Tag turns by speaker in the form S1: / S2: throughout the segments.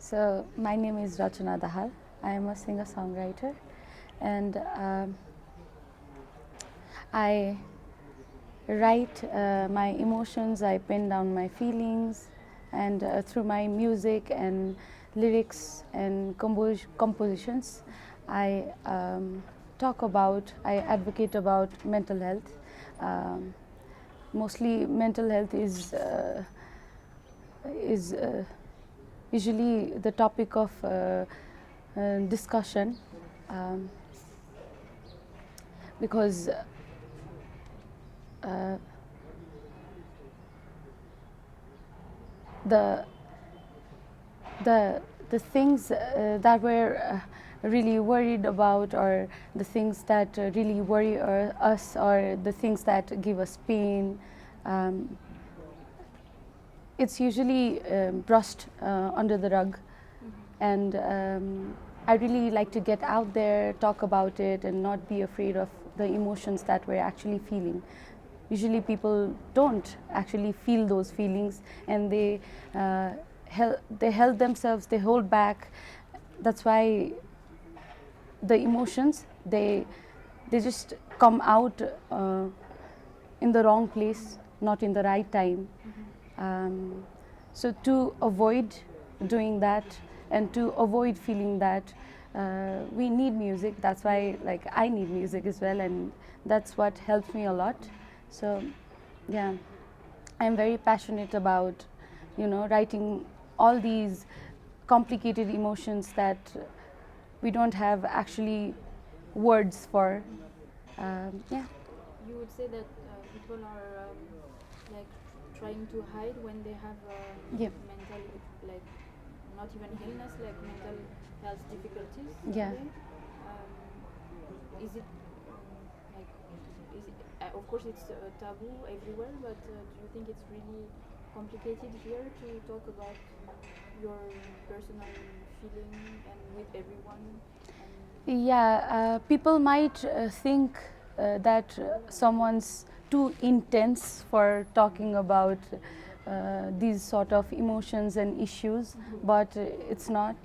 S1: So my name is Rachana Dahal. I am a singer-songwriter, and I write my emotions. I pen down my feelings, and through my music and lyrics and compositions, I I advocate about mental health. Mostly, mental health is usually the topic of discussion, um, because uh, the the things that we're really worried about, or the things that really worry us, or the things that give us pain, um, it's usually brushed under the rug. And I really like to get out there, talk about it, and not be afraid of the emotions that we're actually feeling. Usually people don't actually feel those feelings, and they held themselves, they hold back. That's why the emotions, they just come out in the wrong place, not in the right time. So to avoid doing that, and to avoid feeling that, we need music. That's why, like, I need music as well, and that's what helps me a lot. So yeah, I'm very passionate about, writing all these complicated emotions that we don't have actually words for. Yeah.
S2: You would say that people are like trying to hide when they have
S1: Yeah.
S2: mental, like not even illness, like mental health difficulties.
S1: Yeah.
S2: Okay? Is it like is it, of course it's taboo everywhere, but do you think it's really complicated here to talk about your personal feeling and with everyone?
S1: Yeah, people might think that someone's too intense for talking about these sort of emotions and issues, but it's not.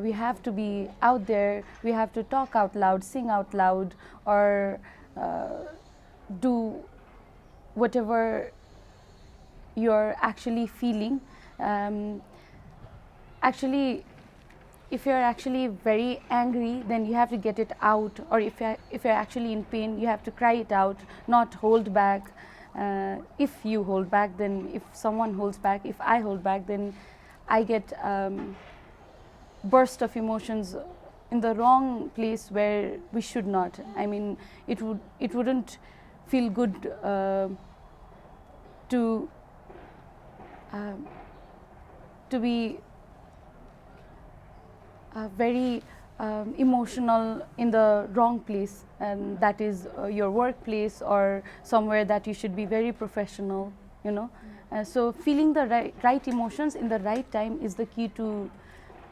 S1: We have to be out there, we have to talk out loud, sing out loud, or do whatever you're actually feeling. Um, Actually, if you're actually very angry, then you have to get it out, or if you're actually in pain, you have to cry it out, not hold back. If you hold back, then if someone holds back, if I hold back, then I get burst of emotions in the wrong place where we should not. I mean, it wouldn't feel good to um, to be very emotional in the wrong place, and that is your workplace, or somewhere that you should be very professional, you know. So feeling the right emotions in the right time is the key to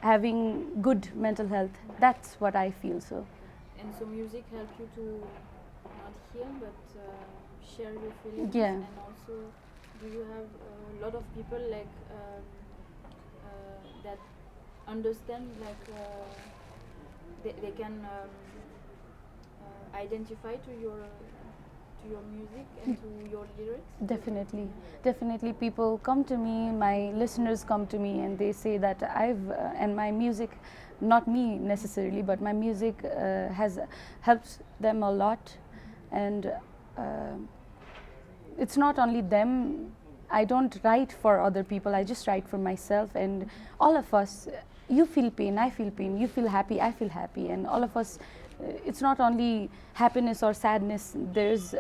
S1: having good mental health. That's what I feel. So
S2: And so music helps you to not heal but share your feelings.
S1: Yeah.
S2: And also, do you have a lot of people like that understand, like they can identify to your music and to your lyrics?
S1: Definitely people come to me, my listeners come to me, and they say that and my music, not me necessarily, but my music has helped them a lot. And it's not only them. I don't write for other people, I just write for myself. And all of us, you feel pain, I feel pain, you feel happy, I feel happy, and all of us, it's not only happiness or sadness, there's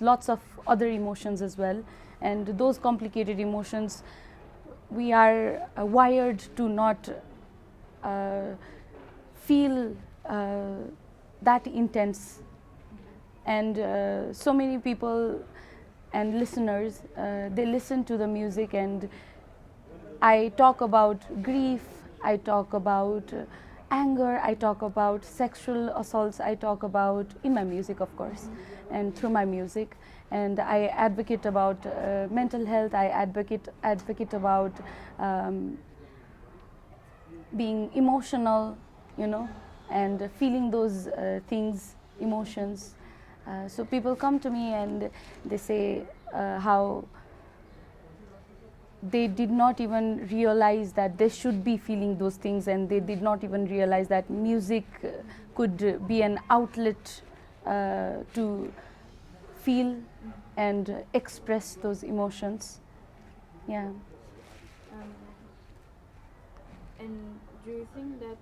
S1: lots of other emotions as well. And those complicated emotions, we are wired to not feel that intense. And so many people and listeners, they listen to the music, and I talk about grief, I talk about anger, I talk about sexual assaults, I talk about, in my music of course, and through my music. And I advocate about mental health, I advocate about being emotional, and feeling those things, emotions. So people come to me and they say how they did not even realize that they should be feeling those things, and they did not even realize that music could be an outlet to feel and express those emotions. Yeah.
S2: And do you think that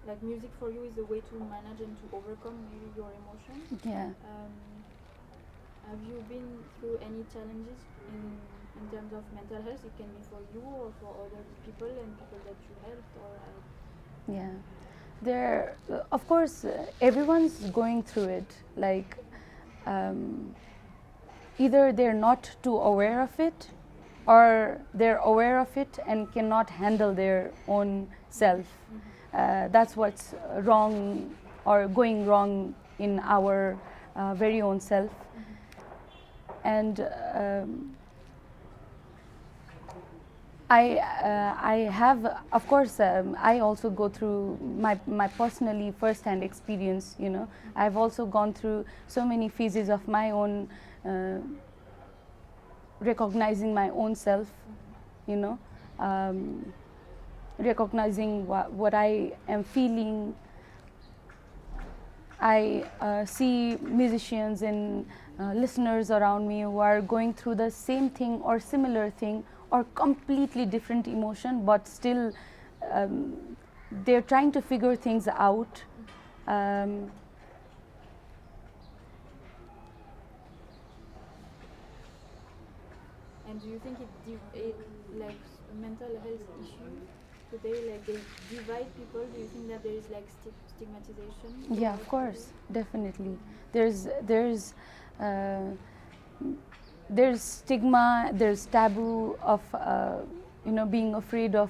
S2: like music for you is a way to manage and to overcome maybe your emotions?
S1: Yeah.
S2: Have you been through any challenges in terms of mental health? It can be for you or for other people and people that you helped, or
S1: Yeah, there. Of course, everyone's going through it. Like, either they're not too aware of it, or they're aware of it and cannot handle their own self. That's what's wrong or going wrong in our very own self. And I have, of course, I also go through my personally first-hand experience. I've also gone through so many phases of my own recognizing my own self. Recognizing what I am feeling. I see musicians and listeners around me who are going through the same thing or similar thing or completely different emotion, but still they're trying to figure things out.
S2: and do you think it like mental health issues today, like they divide people? Do you think that there is like stigmatization?
S1: Yeah, of course, definitely. There's stigma, there's taboo of being afraid of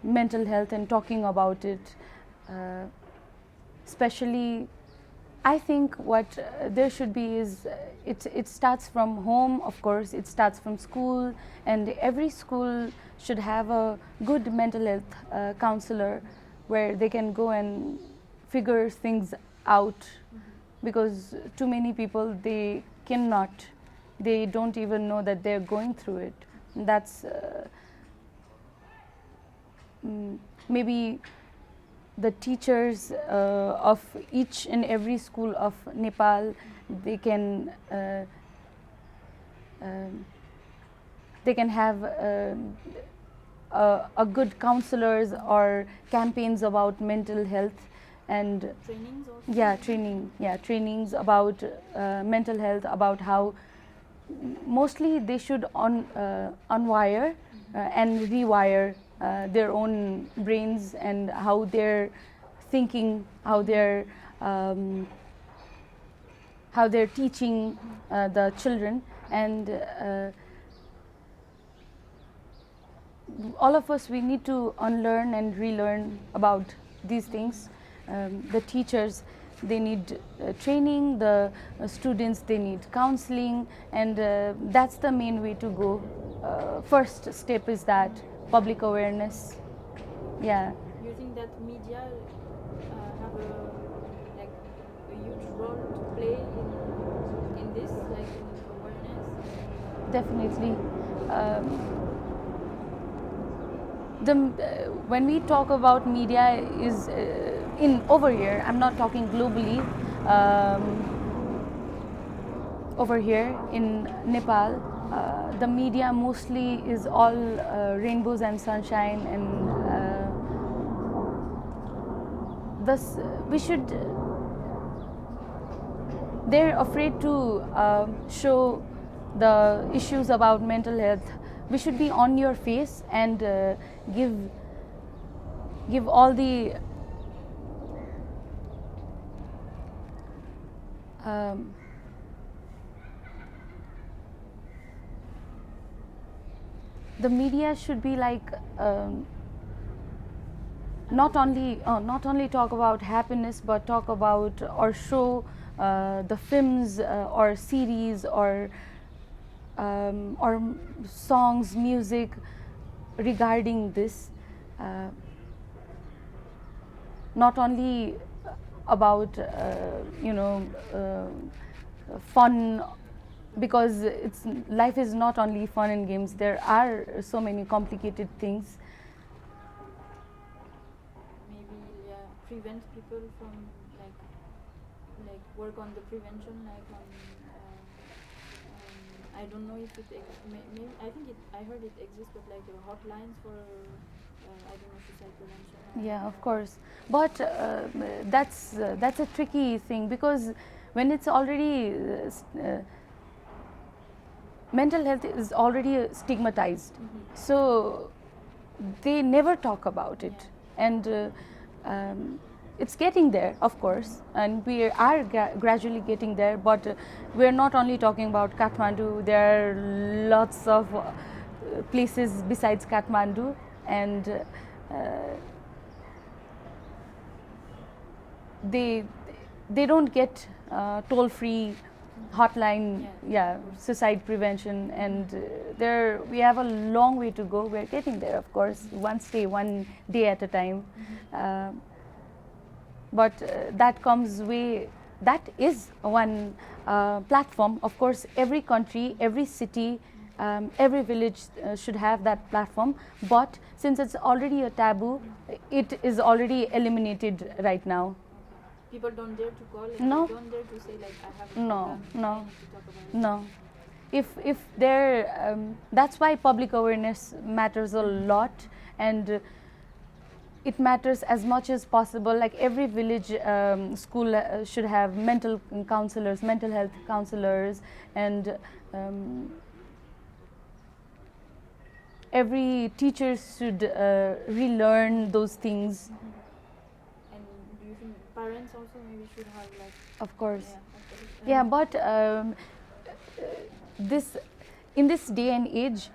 S1: mental health and talking about it. Especially, I think what there should be is it starts from home, of course. It starts from school, and every school should have a good mental health counselor where they can go and figure things out. Because too many people, they don't even know that they're going through it. That's maybe the teachers of each and every school of Nepal, they can have a good counselors or campaigns about mental health and
S2: trainings also?
S1: trainings about mental health, about how mostly they should unwire and rewire their own brains, and how they're thinking, how they're teaching the children. And all of us, we need to unlearn and relearn about these things. The teachers, they need training, the students, they need counseling, and that's the main way to go. First step is that public awareness. Yeah.
S2: You think that media have a huge role to play in this, like in awareness?
S1: Definitely. When we talk about media is in over here, I'm not talking globally. Over here in Nepal, the media mostly is all rainbows and sunshine, and thus we should. They're afraid to show the issues about mental health. We should be on your face and give all the the media should be like not only talk about happiness, but talk about or show the films or series or songs, music, regarding this, not only about fun, because life is not only fun and games. There are so many complicated things.
S2: Maybe prevent people from like work on the prevention, like on I don't know if it maybe I think I heard it exists, but like hotlines for I don't know, suicide prevention.
S1: Yeah, of course, but that's a tricky thing, because when it's already mental health is already stigmatized, so they never talk about it, and it's getting there, of course, and we are gradually getting there, but we're not only talking about Kathmandu. There are lots of places besides Kathmandu, and they don't get toll-free hotline, suicide prevention, and there we have a long way to go. We're getting there, of course, one day at a time. But that is one platform. Of course, every country, every city, every village should have that platform, but since it's already a taboo, it is already eliminated right now.
S2: People don't dare to call,
S1: no.
S2: They don't dare to say like I have a
S1: no
S2: problem,
S1: no
S2: I need to talk about it.
S1: no if there that's why public awareness matters a lot, and it matters as much as possible. Like every village school should have mental counselors, mental health counselors, and every teacher should relearn those things.
S2: And do you think parents also maybe should have like?
S1: Of course.
S2: Yeah,
S1: but in this day and age,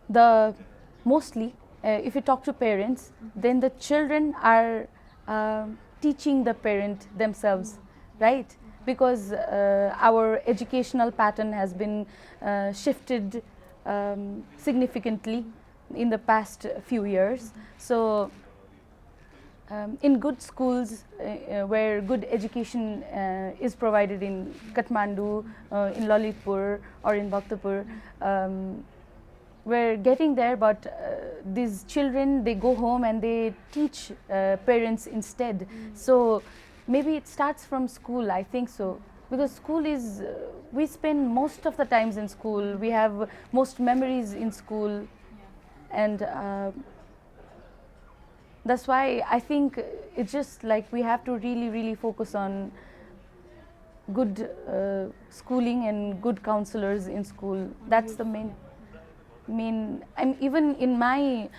S1: the mostly if you talk to parents, then the children are teaching the parent themselves, right? Because our educational pattern has been shifted significantly in the past few years. So in good schools where good education is provided in Kathmandu, in Lalitpur or in Bhaktapur, we're getting there, but these children, they go home and they teach parents instead. So maybe it starts from school, I think so, because school is, we spend most of the times in school, we have most memories in school, and that's why I think it's just like we have to really focus on good schooling and good counselors in school. That's the main. And even in my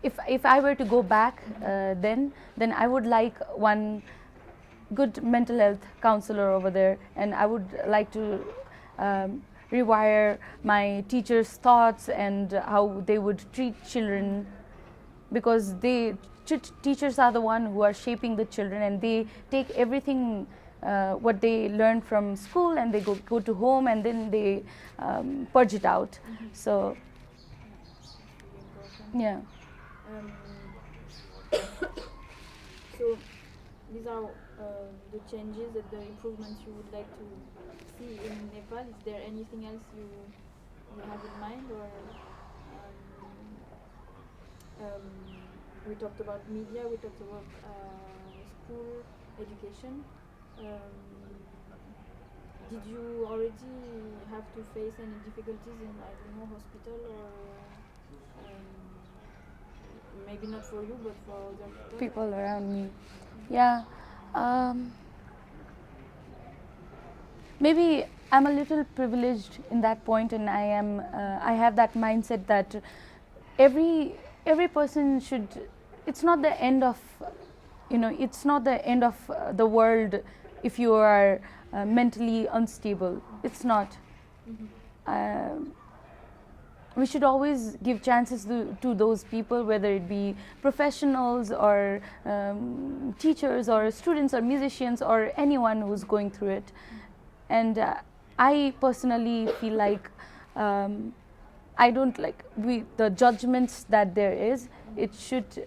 S1: if I were to go back then I would like one good mental health counselor over there, and I would like to rewire my teachers' thoughts and how they would treat children, because teachers are the one who are shaping the children, and they take everything what they learn from school and they go to home, and then they purge it out. So yeah.
S2: So these are the changes and the improvements you would like to see in Nepal. Is there anything else you have in mind, or we talked about media, we talked about school education. Did you already have to face any difficulties in, I don't know, hospital, or maybe not for you but for other
S1: people around me? Yeah. Maybe I'm a little privileged in that point, and I have that mindset that every person should. It's not the end of, it's not the end of the world if you are mentally unstable. It's not. We should always give chances to those people, whether it be professionals or teachers or students or musicians or anyone who's going through it. And I personally feel like I don't like the judgments that there is. It should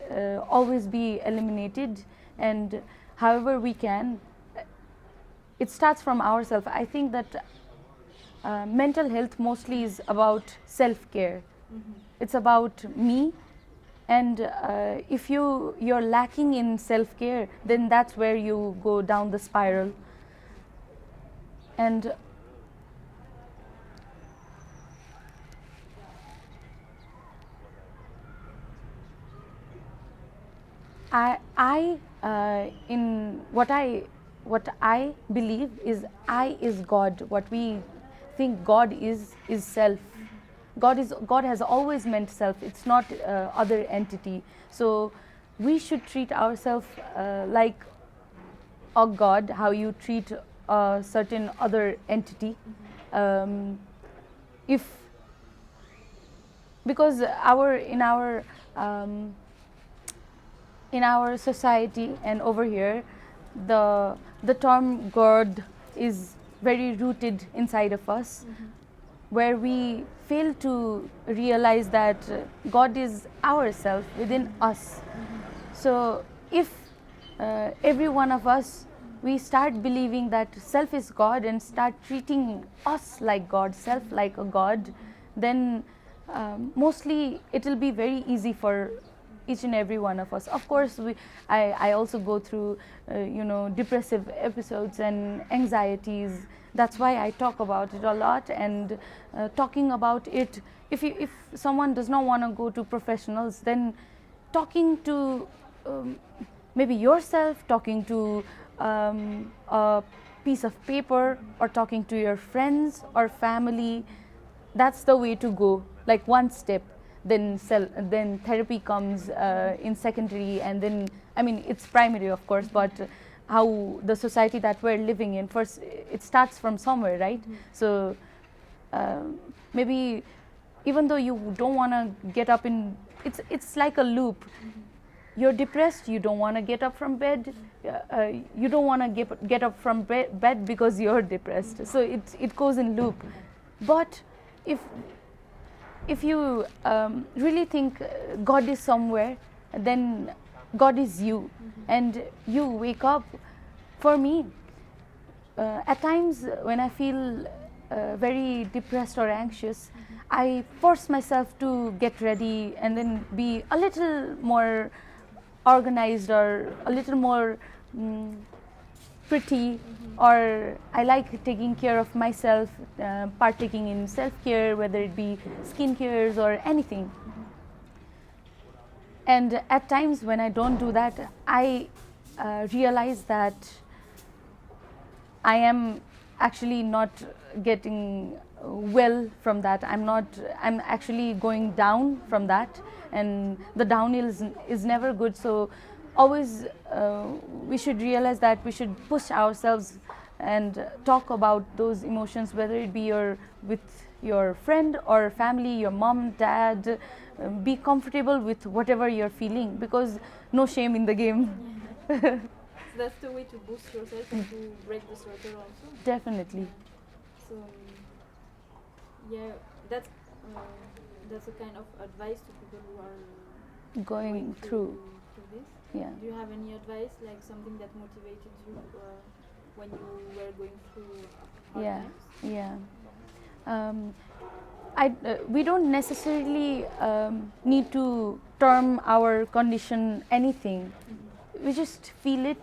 S1: always be eliminated, and however we can. It starts from ourselves. I think that mental health mostly is about self-care. It's about me, and if you're lacking in self-care, then that's where you go down the spiral. And in what I believe is I is God. What we think God is self. God has always meant self. It's not other entity. So we should treat ourselves like a God, how you treat a certain other entity. If because in our society and over here, the term God is very rooted inside of us, where we fail to realize that God is ourself within us. So if every one of us, we start believing that self is God and start treating us like God, self like a God, then mostly it will be very easy for each and every one of us. Of course, I also go through depressive episodes and anxieties. That's why I talk about it a lot, and talking about it, if someone does not want to go to professionals, then talking to maybe yourself, talking to a piece of paper, or talking to your friends or family, that's the way to go, like one step. Then therapy comes in secondary, and then it's primary, of course, but how the society that we're living in, first it starts from somewhere, right? So maybe even though you don't want to get up in, it's like a loop. You're depressed, you don't want to get up from bed, you don't want to get up from bed because you're depressed. So it goes in loop. But if you really think God is somewhere, then God is you, and you wake up. For me, at times when I feel very depressed or anxious, I force myself to get ready and then be a little more organized, or a little more pretty, or I like taking care of myself, partaking in self-care, whether it be skincares or anything. And at times when I don't do that, I realize that I am actually not getting well from that. I'm actually going down from that, and the downhill is never good. So always we should realize that we should push ourselves and talk about those emotions, whether it be with your friend or family, your mom, dad. Be comfortable with whatever you're feeling, because no shame in the game.
S2: So that's the way to boost yourself and to break the circle also.
S1: Definitely.
S2: So yeah, that's a kind of advice to people who are
S1: going through
S2: this.
S1: Yeah.
S2: Do you have any advice, like something that motivated you when you were going through hard times?
S1: We don't necessarily need to term our condition anything. We just feel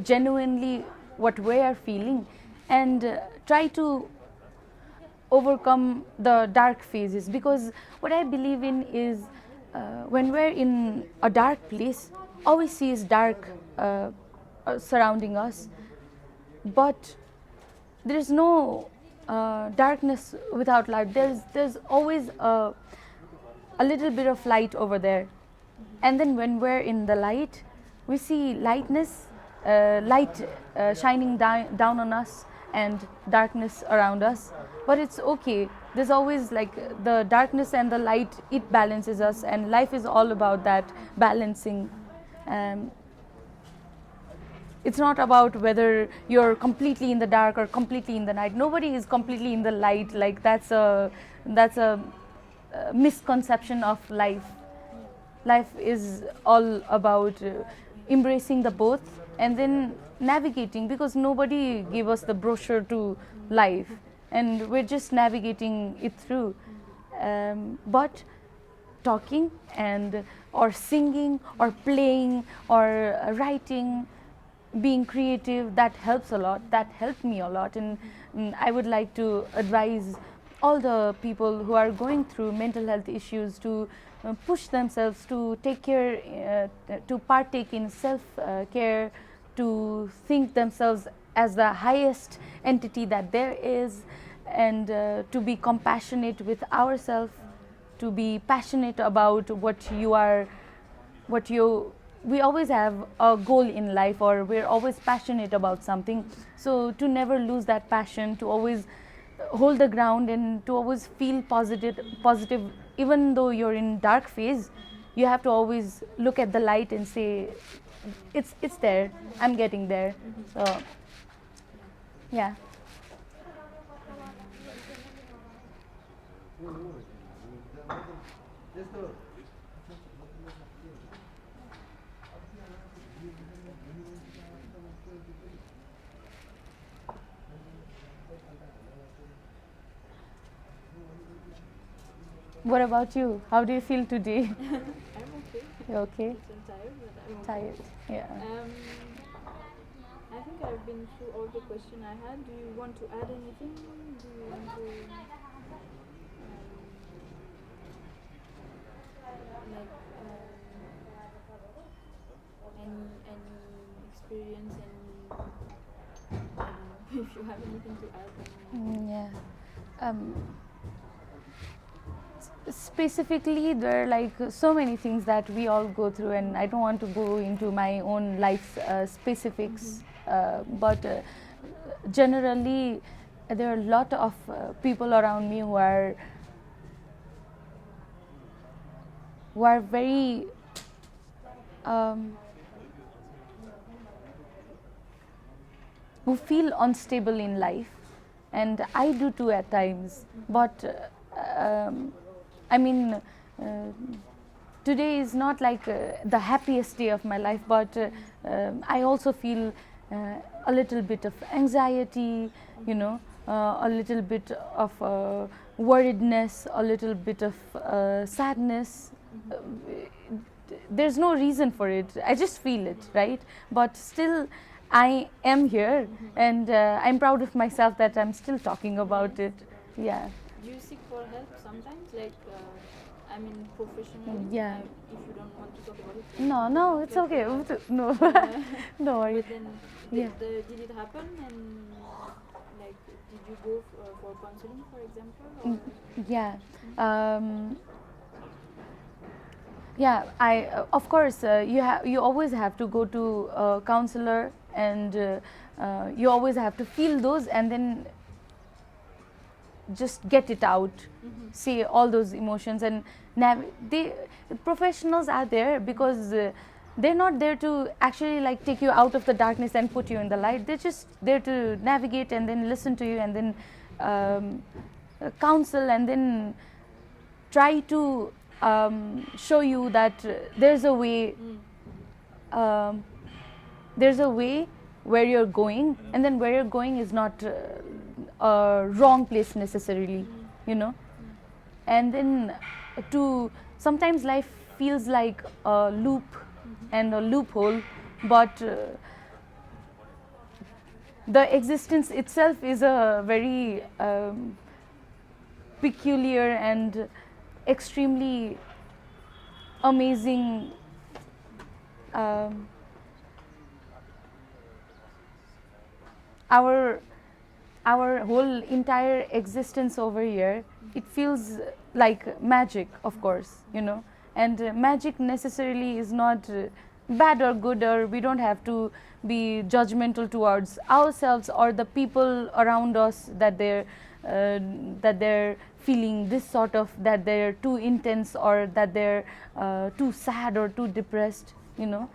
S1: genuinely what we are feeling, and try to overcome the dark phases. Because what I believe in is when we're in a dark place, all we see is dark surrounding us, but there's no darkness without light. There's always a little bit of light over there. And then when we're in the light, we see lightness, light shining down on us, and darkness around us. But it's okay. There's always, like, the darkness and the light, it balances us, and life is all about that balancing. it's not about whether you're completely in the dark or completely in the night. Nobody is completely in the light. Like that's a misconception of life. Life is all about embracing the both and then navigating, because nobody gave us the brochure to life and we're just navigating it through. But talking and or singing or playing or writing, being creative, that helps a lot. That helped me a lot. And I would like to advise all the people who are going through mental health issues to push themselves to take care, to partake in self care, to think themselves as the highest entity that there is, and to be compassionate with ourselves, to be passionate about what you we always have a goal in life, or we're always passionate about something. So to never lose that passion, to always hold the ground and to always feel positive even though you're in dark phase. You have to always look at the light and say it's there, I'm getting there. So yeah. What about you? How do you feel today?
S2: I'm okay.
S1: You okay?
S2: I'm tired, but I'm okay.
S1: Tired? Yeah.
S2: I think I've been through all the questions I had. Do you want to add anything? Do you want to any experience, I don't know if you have anything to add.
S1: Yeah. Specifically, there are like so many things that we all go through, and I don't want to go into my own life's specifics, but generally there are a lot of people around me who are very who feel unstable in life, and I do too at times. But I mean, today is not like the happiest day of my life, but I also feel a little bit of anxiety, you know, a little bit of worriedness, a little bit of sadness. There's no reason for it. I just feel it, right? But still, I am here, and I'm proud of myself that I'm still talking about it. Yeah.
S2: Do you seek for help sometimes, like I mean professionally?
S1: Yeah.
S2: If you don't want to talk about it.
S1: No, it's okay. No, no worries.
S2: But then,
S1: Yeah.
S2: did it happen? And like, did you go for counseling, for example? Or?
S1: Yeah. Yeah, I of course you always have to go to a counselor, and you always have to feel those and then just get it out, say all those emotions, and professionals are there because they're not there to actually like take you out of the darkness and put you in the light. They're just there to navigate and then listen to you and then counsel and then try to show you that there's a way where you're going, and then where you're going is not a wrong place necessarily, you know. And then sometimes life feels like a loop and a loophole, but the existence itself is a very peculiar and extremely amazing our whole entire existence over here, it feels like magic, of course, you know. And magic necessarily is not bad or good, or we don't have to be judgmental towards ourselves or the people around us that they're feeling this sort of, that they're too intense or that they're too sad or too depressed, you know.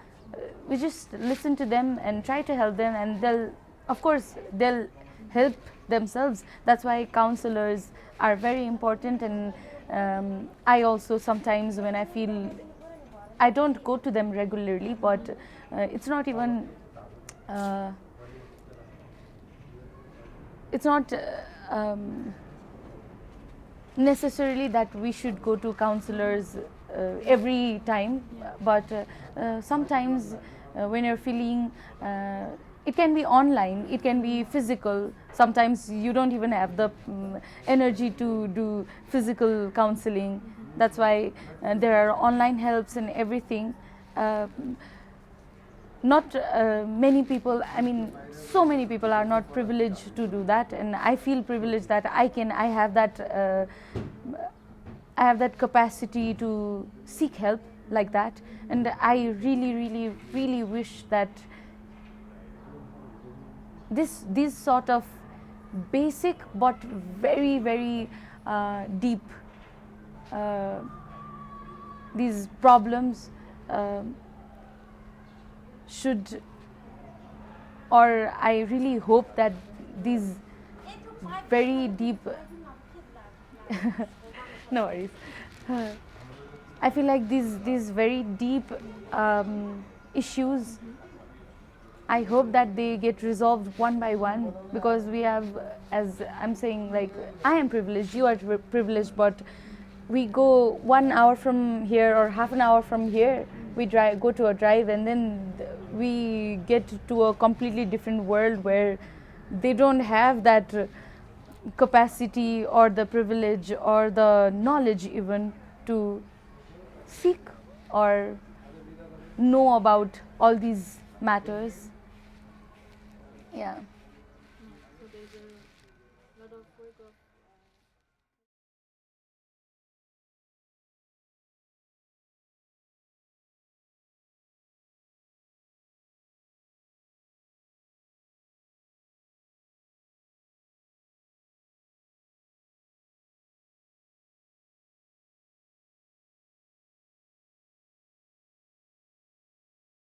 S1: we just listen to them and try to help them, and they'll help themselves. That's why counselors are very important. And I also sometimes, when I feel, I don't go to them regularly, but it's not even it's not necessarily that we should go to counselors every time, but sometimes when you're feeling, it can be online, it can be physical. Sometimes you don't even have the energy to do physical counseling. That's why there are online helps and everything. Not many people, I mean, so many people are not privileged to do that, and I feel privileged that I have that capacity to seek help like that. And I really wish that these sort of basic but very deep these problems should, or I really hope that these very deep no worries. I feel like these very deep issues, I hope that they get resolved one by one, because we have, as I'm saying, like, I am privileged, you are privileged, but we go 1 hour from here or half an hour from here, we go to a drive, and then we get to a completely different world where they don't have that capacity or the privilege or the knowledge even to seek or know about all these matters. Yeah.